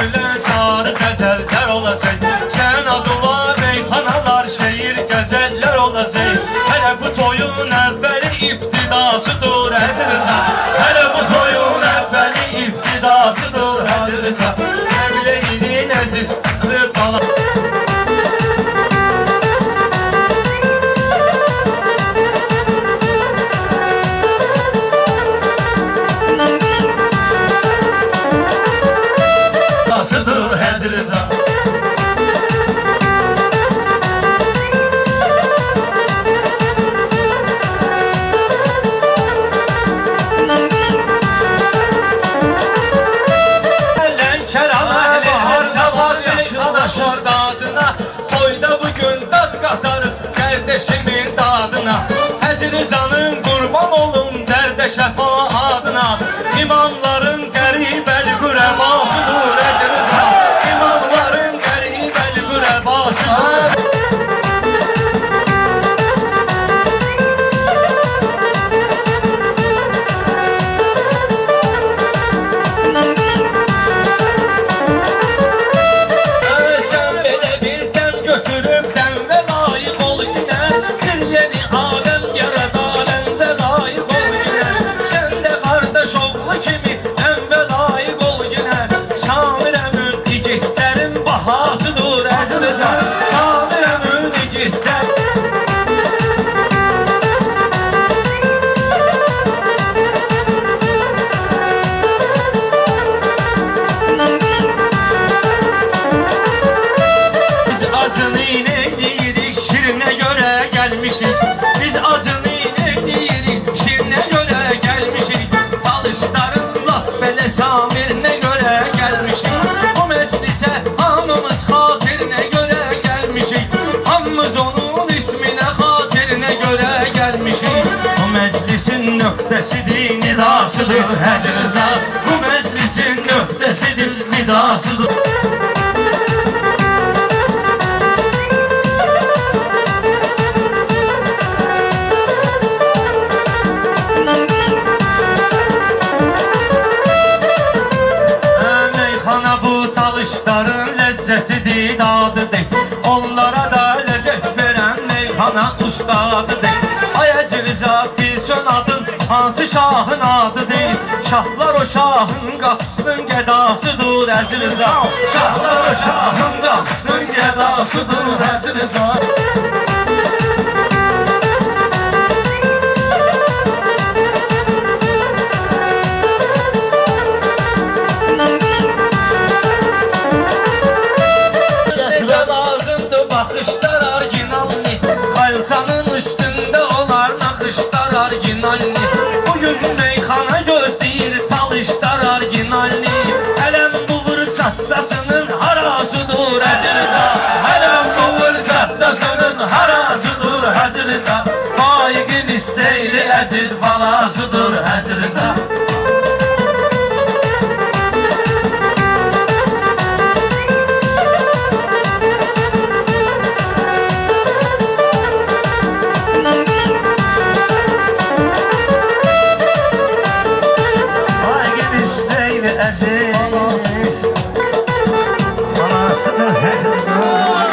dökülen sarı gazeller olacak. Sen adı var meyxanalar, şehir gazeller olacak. Hele bu toyun evveli iftidasıdır Əzizə. Hele bu toyun evveli iftidasıdır Əzizə. Evliliğinin əziz rıdala. Nasıdır Əzizə. Dadına, toyda bugün dad katar kardeşimin dadına. Əzizənin qurban olum dərdə şəfa adına. İmamların qəribəli qürəbasıdır Əzizə. İmamların qəribəli qürəbasıdır. Azını inekliyirik, şirine göre gelmişik. Biz azını inekliyirik, şirine göre gelmişik. Talışlarımla belə samirine göre gelmişik. Bu meclise hamımız hatirine göre gelmişik. Hamımız onun ismine hatirine göre gelmişik. Bu meclisin nöqtəsidir, nidasıdır Əzizə. Bu meclisin nöqtəsidir, nidasıdır. Talışların lezzetidir, dadıdır. Onlara da lezzet veren meyxana ustadıdır. Ay Əzizə, bilsən adın hansı şahın adıdır? Şahlar o şahın qapısının gədasıdır Əzizə. Şahlar o şahın qapısının gədasıdır Əzizə. Baxışlar orijinalni, xalçanın üstündə olar naxışlar orijinalni. Bugün meyxana gözləyir talışlar orijinalni. Ələm quvur çatdasının harasıdır Əzizə. Ələm quvur çatdasının harasıdır Əzizə. Fayiqin istəyli əziz balasıdır Əzizə. Aziz, anasıdır Əzizə.